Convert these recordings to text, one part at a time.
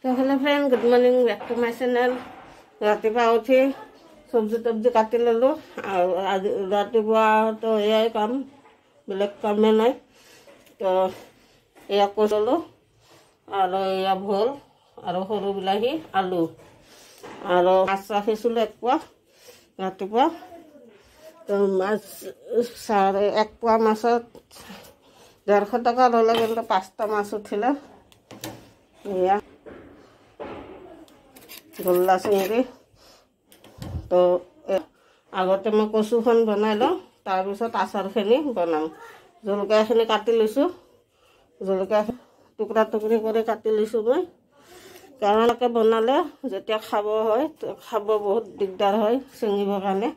तो hello friend, good morning, back to my channel. रातिपुवा उठी सब्जी तब्जी काटी ललो और आज रातिपुवा तो यही काम, बेलेग कामे नाई। तो या ललो और या भोल और सरू बिलाही आलू और माछ राखिছিলোঁ एक पोৱা रातिपुৱা। तो माछ साढ़े एक पोৱা माছত 150 টকা ল'লে, কিন্তু 5টা মাছ উঠিলে। এয়া গোল্লা চিংড়ি। তো আগতে মই কচুখন বনাই লওঁ, তাৰপিছত আচাৰখিনি বনাম। জলকীয়াখিনি কাটি লৈছোঁ, জলকীয়া টুকুৰা টুকুৰি কৰি কাটি লৈছোঁ মই, কাৰণ এনেকৈ বনালে যেতিয়া খাব বহুত দিগদাৰ হয় ছিঙিবৰ কাৰণে।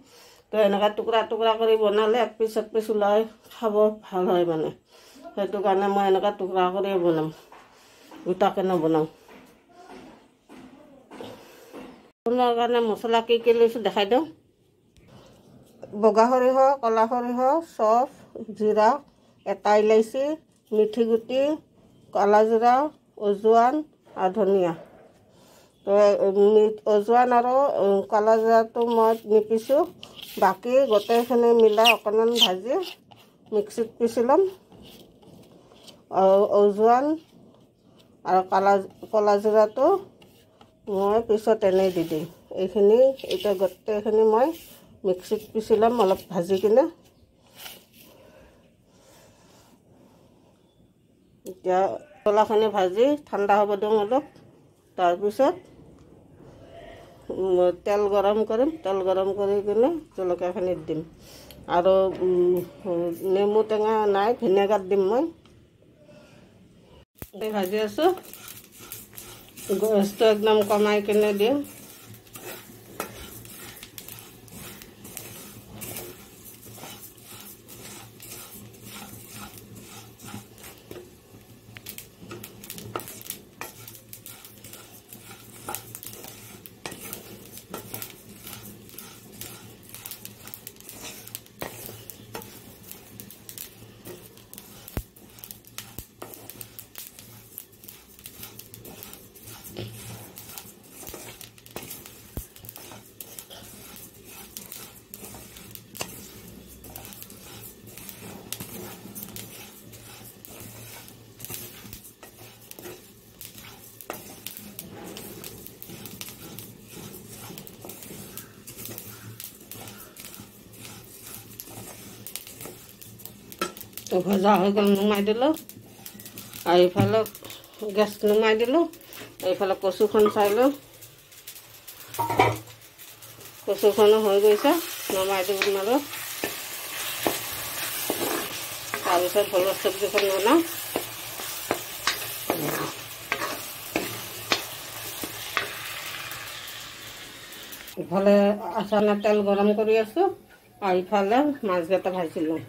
তো এনেকৈ টুকুৰা টুকুৰা কৰি বনালে এক পিচ ওলাই খাব ভাল হয় মানে। সেইটো কাৰণে মই এনেকৈ টুকুৰা কৰিয়ে বনাম, গোটাকৈ নবনাওঁ। বনোৱাৰ কাৰণে মছলা কি কি লৈছোঁ দেখাই দিওঁ। বগা সৰিয়হ, ক'লা সৰিয়হ, চফ, জিৰা, এটা ইলাইচি, মিঠি গুটি, ক'লা জিৰা, অজৱাইন আৰু ধনিয়া। তো অজৱাইন আৰু ক'লা জিৰাটো মই নিপিছোঁ, বাকী গোটেইখিনি মিলাই অকণমান ভাজি মিক্সিত পিচি ল'ম। অজৱাইন আৰু ক'লা জিৰাটো মই পিছত এনেই দি দিম। এইখিনি এতিয়া গোটেইখিনি মই মিক্সিত পিচি ল'ম অলপ ভাজি কিনে। এতিয়া মছলাখিনি ভাজি ঠাণ্ডা হ'ব দিওঁ অলপ। তাৰপিছত তেল গৰম কৰিম, তেল গৰম কৰি কিনে জলকীয়াখিনিত দিম। আৰু নেমু টেঙা নাই, ভিনেগাৰ দিম মই। ভাজি আছোঁ, গেছটো একদম কমাই কিনে দিম। তো ভজা হৈ গ'ল, নুমাই দিলোঁ। আৰু এইফালে গেছ নুমাই দিলোঁ। এইফালে কচুখন চাই লওঁ, কচুখনো হৈ গৈছে, নমাই দিব নোৱাৰোঁ। তাৰপিছত ভোলৰ চব্জিখন বনাওঁ। ইফালে আচানা তেল গৰম কৰি আছোঁ আৰু ইফালে মাছকেইটা ভাজিলোঁ।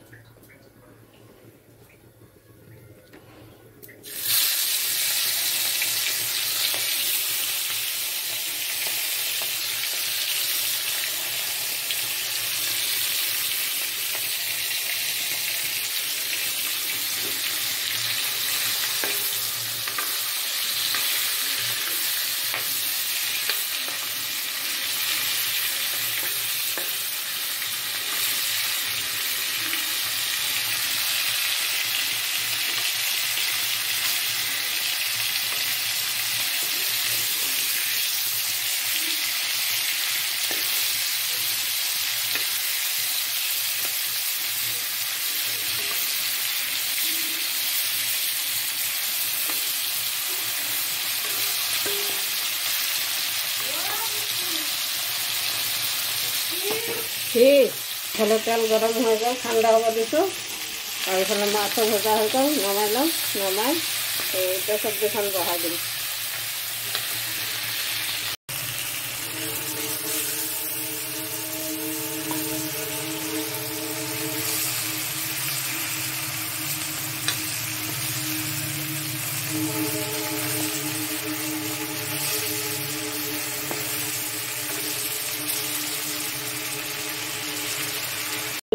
এইফালে তেল গৰম হৈ গ'ল, ঠাণ্ডা হ'ব দিছোঁ। আৰু এইফালে মাছো ভজা হৈ গ'ল, নমাই ল'ম। নমাই এতিয়া চব্জিখন বহাই দিম।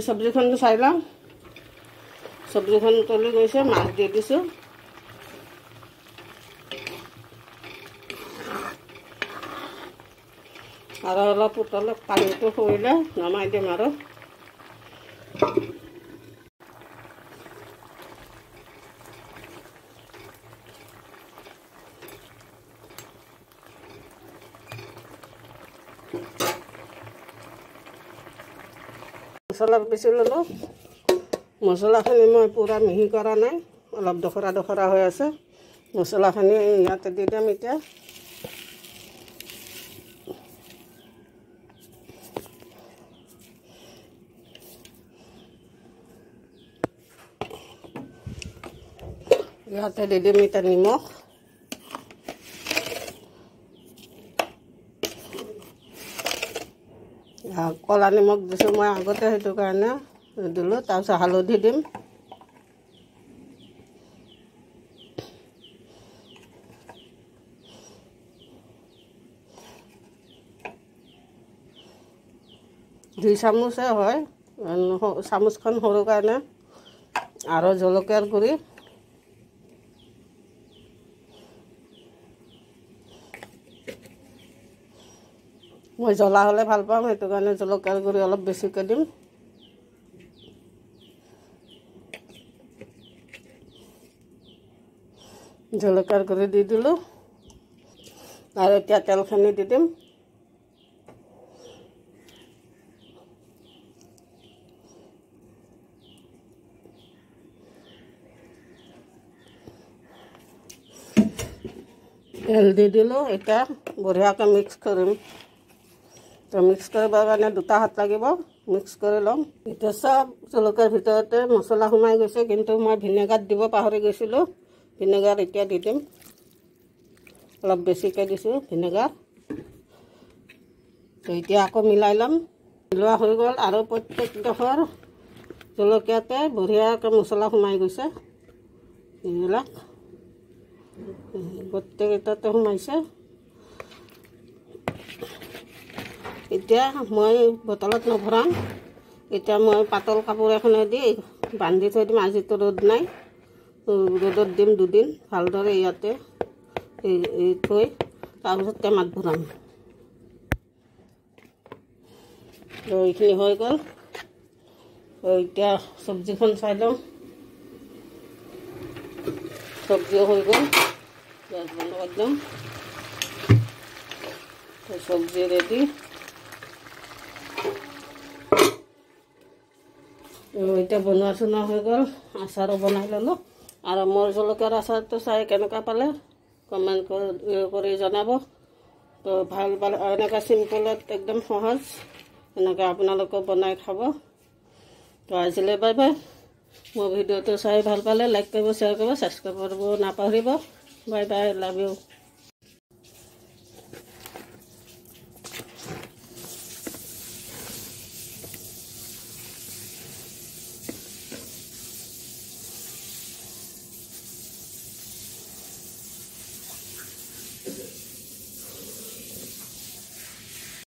চব্জিখন চাই লওঁ, চব্জিখন উতলি গৈছে, মাছ দি দিছোঁ। আৰু অলপ উতলক পানীটো শুহিলে নমাই দিম আৰু মছলা পিচি ল'লোঁ মছলাখিনি মই পূৰা মিহি কৰা নাই অলপ দখৰা দখৰা হৈ আছে মছলাখিনি ইয়াতে দি দিম এতিয়া ইয়াতে দি দিম এতিয়া নিমখ কলা নিমখ দিছোঁ মই আগতে সেইটো কাৰণে দিলোঁ তাৰপিছত হালধি দিম দুই চামুচে হয় চামুচখন সৰু কাৰণে আৰু জলকীয়াৰ গুড়ি মই জ্বলা হ'লে ভাল পাওঁ সেইটো কাৰণে জলকীয়াৰ গুড়ি অলপ বেছিকৈ দিম জলকীয়াৰ গুড়ি দি দিলোঁ আৰু এতিয়া তেলখিনি দি দিম তেল দি দিলোঁ এতিয়া বঢ়িয়াকৈ মিক্স কৰিম তো মিক্স কৰিবৰ কাৰণে দুটা হাত লাগিব মিক্স কৰি ল'ম এতিয়া চব জলকীয়াৰ ভিতৰতে মছলা সোমাই গৈছে কিন্তু মই ভিনেগাৰ দিব পাহৰি গৈছিলোঁ ভিনেগাৰ এতিয়া দি দিম অলপ বেছিকৈ দিছোঁ ভিনেগাৰ তো এতিয়া আকৌ মিলাই ল'ম মিলোৱা হৈ গ'ল আৰু প্ৰত্যেকডোখৰ জলকীয়াতে বঢ়িয়াকৈ মছলা সোমাই গৈছে এইবিলাক গোটেইকেইটাতে সোমাইছে এতিয়া মই বটলত নভৰাম এতিয়া মই পাতল কাপোৰ এখনেদি বান্ধি থৈ দিম আজিতো ৰ'দ নাই ৰ'দত দিম দুদিন ভালদৰে ইয়াতে থৈ তাৰপিছত টেমাত ভৰাম এইখিনি হৈ গ'ল এতিয়া চব্জিখন চাই লওঁ চব্জিও হৈ গ'ল গেছ বন্ধ কৰি দিম চব্জি ৰেডি এতিয়া বনোৱা চনোৱা হৈ গ'ল আচাৰো বনাই ল'লোঁ আৰু মোৰ জলকীয়াৰ আচাৰটো চাই কেনেকুৱা পালে কমেণ্ট কৰি জনাব তো ভাল পালে এনেকুৱা চিম্পলত একদম সহজ এনেকৈ আপোনালোকেও বনাই খাব তো আজিলৈ বাই বাই মোৰ ভিডিঅ'টো চাই ভাল পালে লাইক কৰিব শ্বেয়াৰ কৰিব ছাবস্ক্ৰাইব কৰিব নাপাহৰিব বাই বাই লাভ ইউ